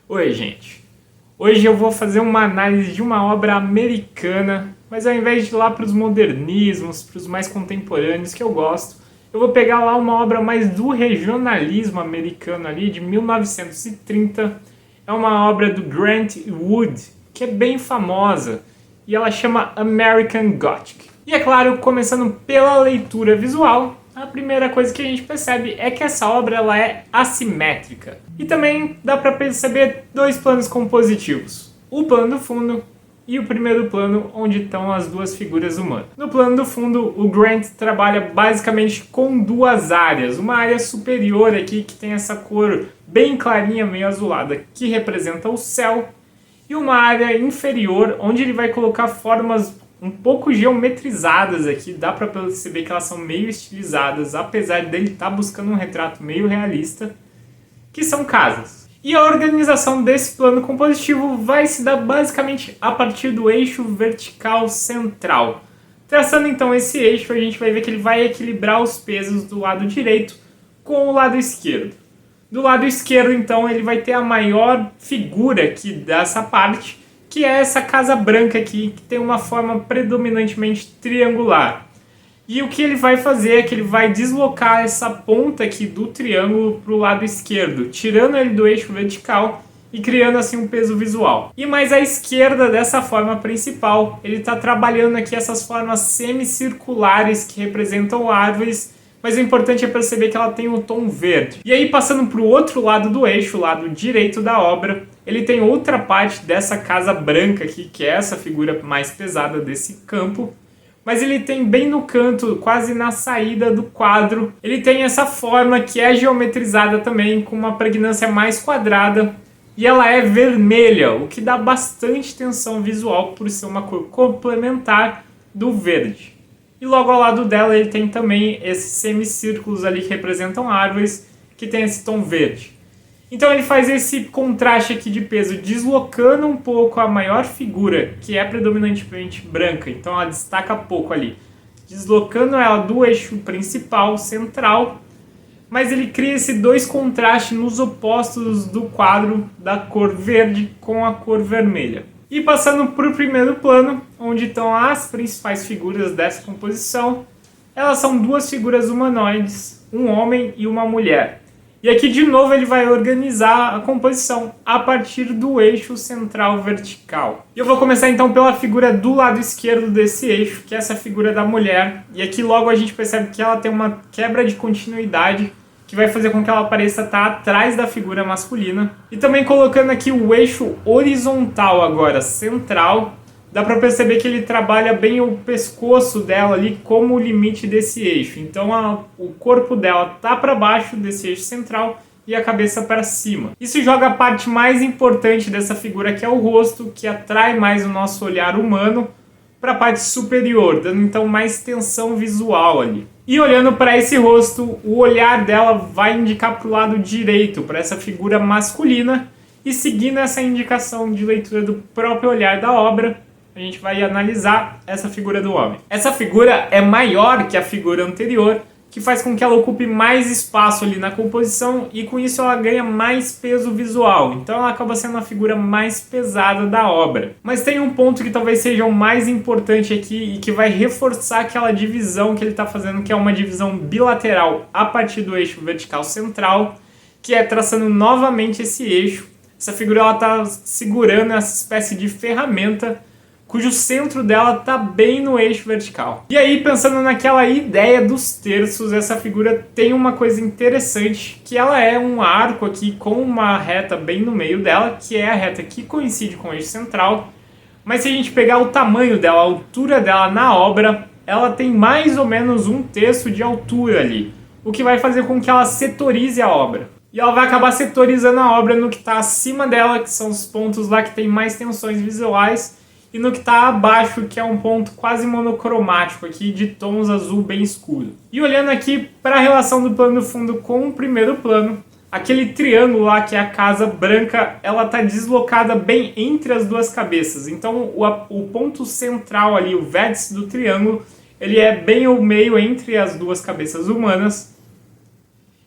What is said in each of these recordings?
Oi, gente. Hoje eu vou fazer uma análise de uma obra americana, mas ao invés de ir lá para os modernismos, para os mais contemporâneos que eu gosto, eu vou pegar lá uma obra mais do regionalismo americano ali, de 1930. É uma obra do Grant Wood, que é bem famosa, e ela chama American Gothic. E é claro, começando pela leitura visual, a primeira coisa que a gente percebe é que essa obra ela é assimétrica. E também dá para perceber dois planos compositivos. O plano do fundo e o primeiro plano, onde estão as duas figuras humanas. No plano do fundo, o Grant trabalha basicamente com duas áreas. Uma área superior aqui, que tem essa cor bem clarinha, meio azulada, que representa o céu. E uma área inferior, onde ele vai colocar formas um pouco geometrizadas aqui, dá para perceber que elas são meio estilizadas, apesar dele estar buscando um retrato meio realista, que são casas. E a organização desse plano compositivo vai se dar basicamente a partir do eixo vertical central. Traçando então esse eixo, a gente vai ver que ele vai equilibrar os pesos do lado direito com o lado esquerdo. Do lado esquerdo, então, ele vai ter a maior figura aqui dessa parte, que é essa casa branca aqui, que tem uma forma predominantemente triangular. E o que ele vai fazer é que ele vai deslocar essa ponta aqui do triângulo para o lado esquerdo, tirando ele do eixo vertical e criando assim um peso visual. E mais à esquerda dessa forma principal, ele está trabalhando aqui essas formas semicirculares que representam árvores, mas o importante é perceber que ela tem um tom verde. E aí, passando para o outro lado do eixo, o lado direito da obra, ele tem outra parte dessa casa branca aqui, que é essa figura mais pesada desse campo. Mas ele tem bem no canto, quase na saída do quadro, ele tem essa forma que é geometrizada também, com uma pregnância mais quadrada. E ela é vermelha, o que dá bastante tensão visual por ser uma cor complementar do verde. E logo ao lado dela ele tem também esses semicírculos ali que representam árvores, que tem esse tom verde. Então ele faz esse contraste aqui de peso, deslocando um pouco a maior figura, que é predominantemente branca, então ela destaca pouco ali. Deslocando ela do eixo principal, central, mas ele cria esses dois contrastes nos opostos do quadro da cor verde com a cor vermelha. E passando para o primeiro plano, onde estão as principais figuras dessa composição, elas são duas figuras humanoides, um homem e uma mulher. E aqui de novo ele vai organizar a composição a partir do eixo central vertical. E eu vou começar então pela figura do lado esquerdo desse eixo, que é essa figura da mulher. E aqui logo a gente percebe que ela tem uma quebra de continuidade, que vai fazer com que ela pareça estar atrás da figura masculina. E também colocando aqui o eixo horizontal agora, central, dá para perceber que ele trabalha bem o pescoço dela ali como o limite desse eixo. Então o corpo dela tá para baixo desse eixo central e a cabeça para cima. Isso joga a parte mais importante dessa figura, que é o rosto, que atrai mais o nosso olhar humano para a parte superior, dando então mais tensão visual ali. E olhando para esse rosto, o olhar dela vai indicar para o lado direito, para essa figura masculina, e seguindo essa indicação de leitura do próprio olhar da obra, a gente vai analisar essa figura do homem. Essa figura é maior que a figura anterior, que faz com que ela ocupe mais espaço ali na composição e com isso ela ganha mais peso visual. Então ela acaba sendo a figura mais pesada da obra. Mas tem um ponto que talvez seja o mais importante aqui e que vai reforçar aquela divisão que ele está fazendo, que é uma divisão bilateral a partir do eixo vertical central, que é traçando novamente esse eixo. Essa figura está segurando essa espécie de ferramenta cujo centro dela está bem no eixo vertical. E aí, pensando naquela ideia dos terços, essa figura tem uma coisa interessante, que ela é um arco aqui com uma reta bem no meio dela, que é a reta que coincide com o eixo central. Mas se a gente pegar o tamanho dela, a altura dela na obra, ela tem mais ou menos 1/3 de altura ali, o que vai fazer com que ela setorize a obra. E ela vai acabar setorizando a obra no que está acima dela, que são os pontos lá que tem mais tensões visuais, e no que está abaixo, que é um ponto quase monocromático aqui, de tons azul bem escuro. E olhando aqui para a relação do plano do fundo com o primeiro plano, aquele triângulo lá, que é a casa branca, ela está deslocada bem entre as duas cabeças. Então o ponto central ali, o vértice do triângulo, ele é bem ao meio entre as duas cabeças humanas.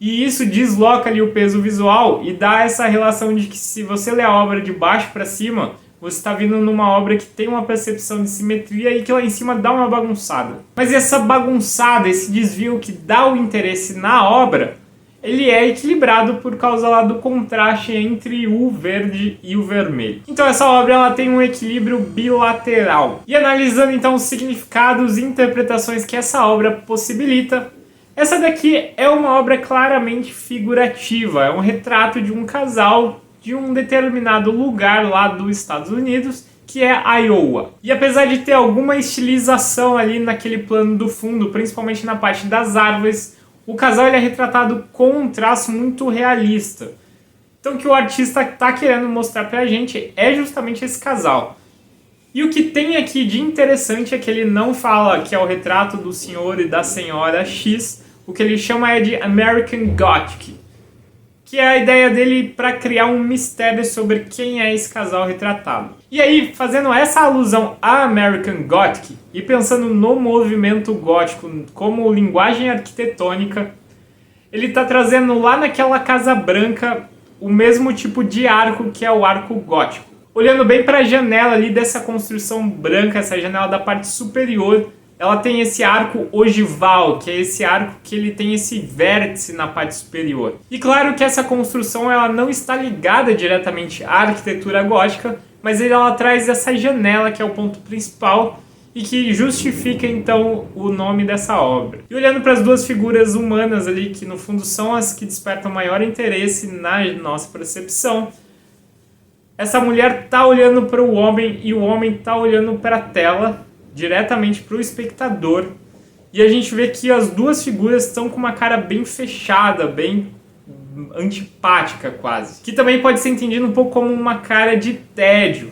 E isso desloca ali o peso visual e dá essa relação de que se você lê a obra de baixo para cima, você está vindo numa obra que tem uma percepção de simetria e que lá em cima dá uma bagunçada. Mas essa bagunçada, esse desvio que dá o interesse na obra, ele é equilibrado por causa lá do contraste entre o verde e o vermelho. Então essa obra ela tem um equilíbrio bilateral. E analisando então os significados e interpretações que essa obra possibilita, essa daqui é uma obra claramente figurativa, é um retrato de um casal de um determinado lugar lá dos Estados Unidos, que é Iowa. E apesar de ter alguma estilização ali naquele plano do fundo, principalmente na parte das árvores, o casal ele é retratado com um traço muito realista. Então o que o artista está querendo mostrar pra gente é justamente esse casal. E o que tem aqui de interessante é que ele não fala que é o retrato do senhor e da senhora X, o que ele chama é de American Gothic, que é a ideia dele para criar um mistério sobre quem é esse casal retratado. E aí, fazendo essa alusão a American Gothic e pensando no movimento gótico como linguagem arquitetônica, ele está trazendo lá naquela Casa Branca o mesmo tipo de arco que é o arco gótico. Olhando bem para a janela ali dessa construção branca, essa janela da parte superior, ela tem esse arco ogival, que é esse arco que ele tem esse vértice na parte superior. E claro que essa construção ela não está ligada diretamente à arquitetura gótica, mas ela traz essa janela que é o ponto principal e que justifica então o nome dessa obra. E olhando para as duas figuras humanas ali, que no fundo são as que despertam maior interesse na nossa percepção, essa mulher tá olhando para o homem e o homem tá olhando para a tela, diretamente para o espectador. E a gente vê que as duas figuras estão com uma cara bem fechada, bem antipática quase. Que também pode ser entendido um pouco como uma cara de tédio.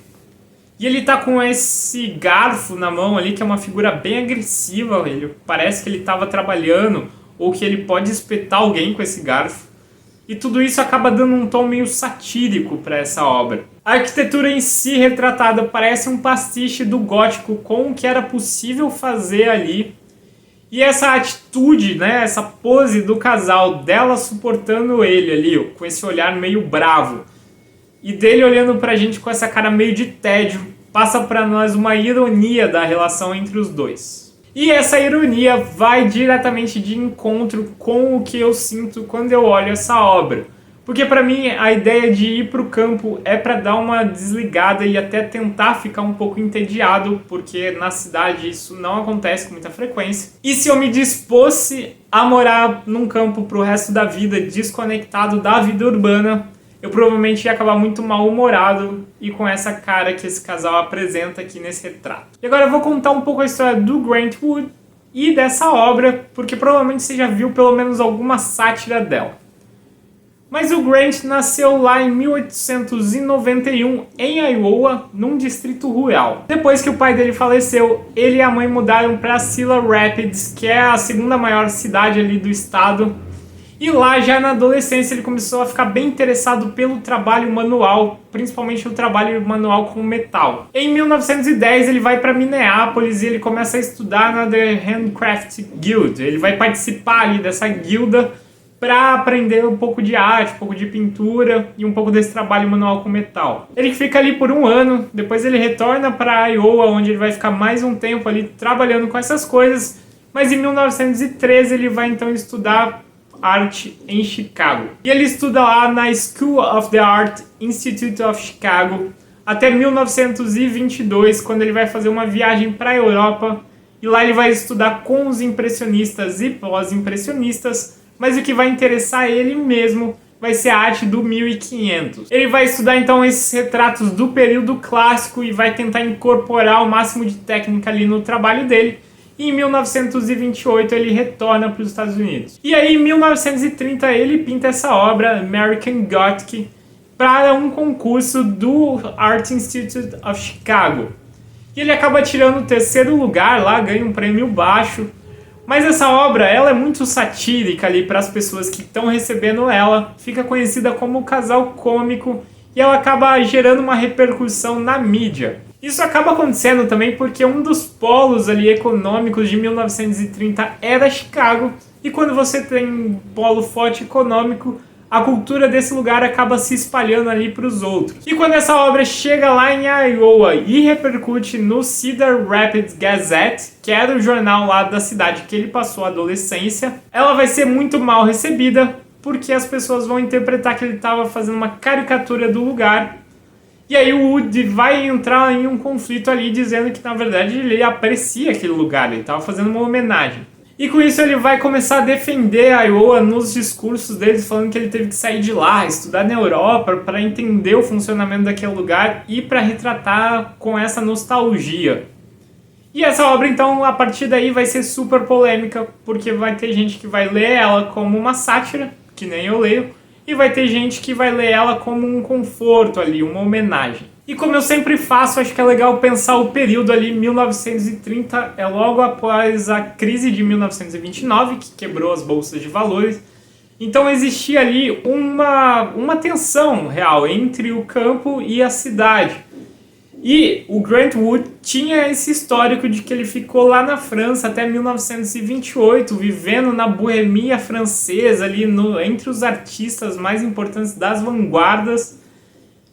E ele tá com esse garfo na mão ali, que é uma figura bem agressiva. Ele parece que ele estava trabalhando, ou que ele pode espetar alguém com esse garfo. E tudo isso acaba dando um tom meio satírico para essa obra. A arquitetura em si retratada parece um pastiche do gótico com o que era possível fazer ali. E essa atitude, né, essa pose do casal, dela suportando ele ali, com esse olhar meio bravo, e dele olhando pra gente com essa cara meio de tédio, passa pra nós uma ironia da relação entre os dois. E essa ironia vai diretamente de encontro com o que eu sinto quando eu olho essa obra. Porque pra mim a ideia de ir pro campo é pra dar uma desligada e até tentar ficar um pouco entediado, porque na cidade isso não acontece com muita frequência. E se eu me dispôsse a morar num campo pro resto da vida, desconectado da vida urbana, eu provavelmente ia acabar muito mal-humorado e com essa cara que esse casal apresenta aqui nesse retrato. E agora eu vou contar um pouco a história do Grant Wood e dessa obra, porque provavelmente você já viu pelo menos alguma sátira dela. Mas o Grant nasceu lá em 1891 em Iowa, num distrito rural. Depois que o pai dele faleceu, ele e a mãe mudaram para Cedar Rapids, que é a segunda maior cidade ali do estado. E lá, já na adolescência, ele começou a ficar bem interessado pelo trabalho manual, principalmente o trabalho manual com metal. Em 1910, ele vai para Minneapolis e ele começa a estudar na The Handcraft Guild. Ele vai participar ali dessa guilda para aprender um pouco de arte, um pouco de pintura e um pouco desse trabalho manual com metal. Ele fica ali por um ano, depois ele retorna para Iowa, onde ele vai ficar mais um tempo ali trabalhando com essas coisas, mas em 1913 ele vai então estudar arte em Chicago. E ele estuda lá na School of the Art Institute of Chicago até 1922, quando ele vai fazer uma viagem para a Europa, e lá ele vai estudar com os impressionistas e pós-impressionistas, mas o que vai interessar ele mesmo vai ser a arte do 1500. Ele vai estudar então esses retratos do período clássico e vai tentar incorporar o máximo de técnica ali no trabalho dele. E em 1928 ele retorna para os Estados Unidos. E aí em 1930 ele pinta essa obra, American Gothic, para um concurso do Art Institute of Chicago. E ele acaba tirando o terceiro lugar lá, ganha um prêmio baixo. Mas essa obra, ela é muito satírica ali para as pessoas que estão recebendo ela, fica conhecida como casal cômico e ela acaba gerando uma repercussão na mídia. Isso acaba acontecendo também porque um dos polos ali econômicos de 1930 era Chicago E quando você tem um polo forte econômico, a cultura desse lugar acaba se espalhando ali para os outros. E quando essa obra chega lá em Iowa e repercute no Cedar Rapids Gazette, que era o jornal lá da cidade que ele passou a adolescência, ela vai ser muito mal recebida, porque as pessoas vão interpretar que ele estava fazendo uma caricatura do lugar. E aí o Woody vai entrar em um conflito ali, dizendo que na verdade ele aprecia aquele lugar, ele estava fazendo uma homenagem. E com isso ele vai começar a defender a Iowa nos discursos deles, falando que ele teve que sair de lá, estudar na Europa para entender o funcionamento daquele lugar e para retratar com essa nostalgia. E essa obra então, a partir daí, vai ser super polêmica, porque vai ter gente que vai ler ela como uma sátira, que nem eu leio, e vai ter gente que vai ler ela como um conforto ali, uma homenagem. E como eu sempre faço, acho que é legal pensar o período ali, 1930, é logo após a crise de 1929, que quebrou as bolsas de valores. Então existia ali uma tensão real entre o campo e a cidade. E o Grant Wood tinha esse histórico de que ele ficou lá na França até 1928, vivendo na boemia francesa, ali entre os artistas mais importantes das vanguardas.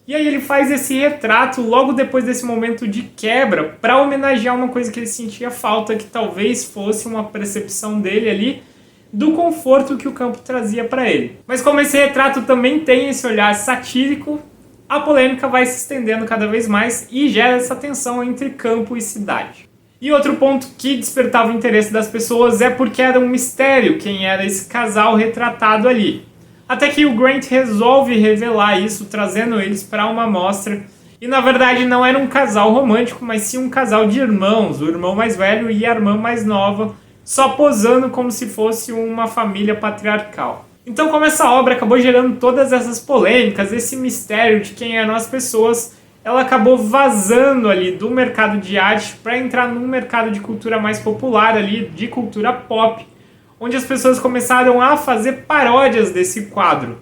E aí ele faz esse retrato logo depois desse momento de quebra para homenagear uma coisa que ele sentia falta, que talvez fosse uma percepção dele ali do conforto que o campo trazia para ele. Mas como esse retrato também tem esse olhar satírico, a polêmica vai se estendendo cada vez mais e gera essa tensão entre campo e cidade. E outro ponto que despertava o interesse das pessoas é porque era um mistério quem era esse casal retratado ali. Até que o Grant resolve revelar isso, trazendo eles para uma mostra. E na verdade não era um casal romântico, mas sim um casal de irmãos, o irmão mais velho e a irmã mais nova, só posando como se fosse uma família patriarcal. Então, como essa obra acabou gerando todas essas polêmicas, esse mistério de quem eram as pessoas, ela acabou vazando ali do mercado de arte para entrar num mercado de cultura mais popular ali, de cultura pop, onde as pessoas começaram a fazer paródias desse quadro.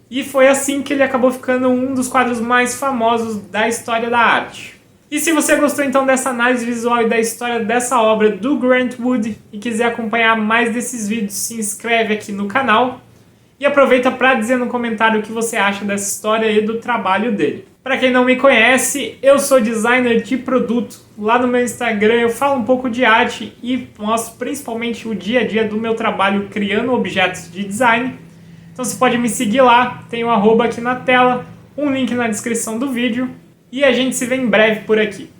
E foi assim que ele acabou ficando um dos quadros mais famosos da história da arte. E se você gostou então dessa análise visual e da história dessa obra do Grant Wood e quiser acompanhar mais desses vídeos, se inscreve aqui no canal e aproveita para dizer no comentário o que você acha dessa história e do trabalho dele. Para quem não me conhece, eu sou designer de produto. Lá no meu Instagram eu falo um pouco de arte e mostro principalmente o dia a dia do meu trabalho criando objetos de design. Então você pode me seguir lá, tem o arroba aqui na tela, um link na descrição do vídeo e a gente se vê em breve por aqui.